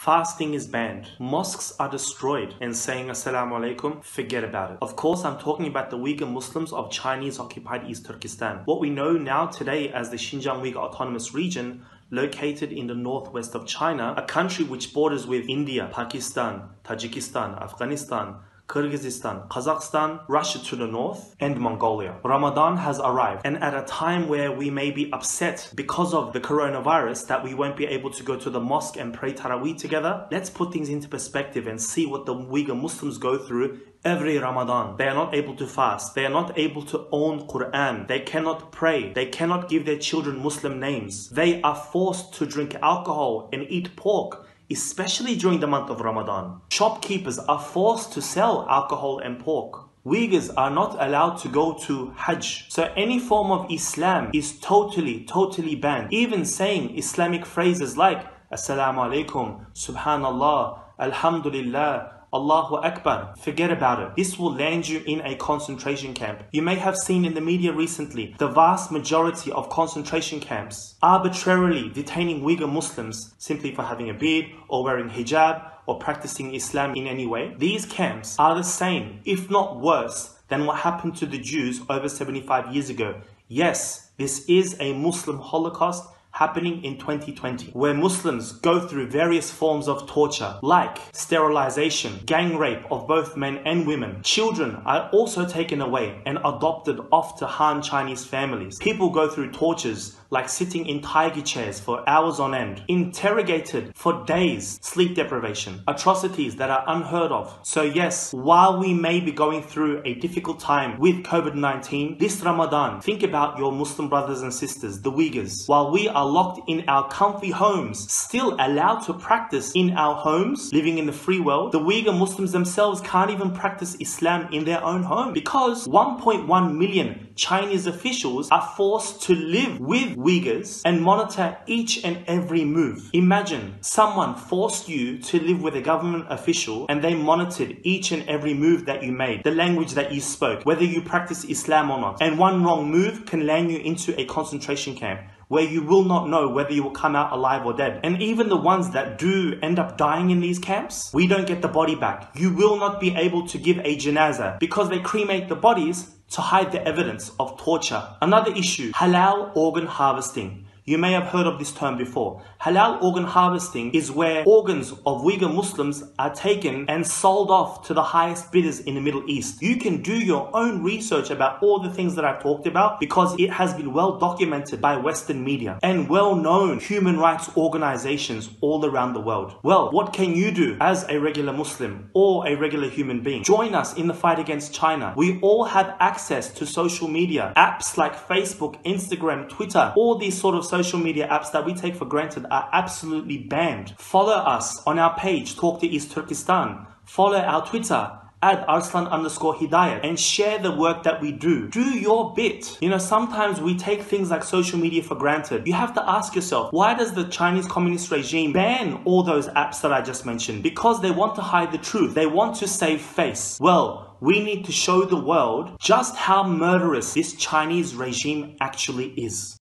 Fasting is banned. Mosques are destroyed, and saying Assalamu alaikum, forget about it. Of course, I'm talking about the Uyghur Muslims of Chinese-occupied East Turkestan. What we know now today as the Xinjiang Uyghur Autonomous Region, located in the northwest of China, a country which borders with India, Pakistan, Tajikistan, Afghanistan, Kyrgyzstan, Kazakhstan, Russia to the north, and Mongolia. Ramadan has arrived, and at a time where we may be upset because of the coronavirus that we won't be able to go to the mosque and pray Taraweeh together, let's put things into perspective and see what the Uyghur Muslims go through every Ramadan. They are not able to fast. They are not able to own Quran. They cannot pray. They cannot give their children Muslim names. They are forced to drink alcohol and eat pork, especially during the month of Ramadan. Shopkeepers are forced to sell alcohol and pork. Uyghurs are not allowed to go to Hajj. So any form of Islam is totally banned. Even saying Islamic phrases like Assalamu alaikum, Subhanallah, Alhamdulillah, Allahu Akbar, forget about it. This will land you in a concentration camp. You may have seen in the media recently, the vast majority of concentration camps arbitrarily detaining Uyghur Muslims simply for having a beard or wearing hijab or practicing Islam in any way. These camps are the same, if not worse, than what happened to the Jews over 75 years ago. Yes, this is a Muslim Holocaust happening in 2020, where Muslims go through various forms of torture like sterilization, gang rape of both men and women. Children are also taken away and adopted off to Han Chinese families. People go through tortures like sitting in tiger chairs for hours on end, interrogated for days, sleep deprivation, atrocities that are unheard of. So yes, while we may be going through a difficult time with COVID-19, this Ramadan, think about your Muslim brothers and sisters, the Uyghurs. While we are locked in our comfy homes, still allowed to practice in our homes, living in the free world, the Uyghur Muslims themselves can't even practice Islam in their own home because 1.1 million Chinese officials are forced to live with Uyghurs and monitor each and every move. Imagine someone forced you to live with a government official and they monitored each and every move that you made, the language that you spoke, whether you practice Islam or not. And one wrong move can land you into a concentration camp where you will not know whether you will come out alive or dead. And even the ones that do end up dying in these camps, we don't get the body back. You will not be able to give a janazah because they cremate the bodies to hide the evidence of torture. Another issue, halal organ harvesting. You may have heard of this term before. Halal organ harvesting is where organs of Uyghur Muslims are taken and sold off to the highest bidders in the Middle East. You can do your own research about all the things that I've talked about because it has been well documented by Western media and well-known human rights organizations all around the world. Well, what can you do as a regular Muslim or a regular human being? Join us in the fight against China. We all have access to social media. Apps like Facebook, Instagram, Twitter, all these sort of social media apps that we take for granted are absolutely banned. Follow us on our page, Talk to East Turkestan. Follow our Twitter, @Arslan_Hidayat, and share the work that we do. Do your bit. You know, sometimes we take things like social media for granted. You have to ask yourself, why does the Chinese Communist regime ban all those apps that I just mentioned? Because they want to hide the truth. They want to save face. Well, we need to show the world just how murderous this Chinese regime actually is.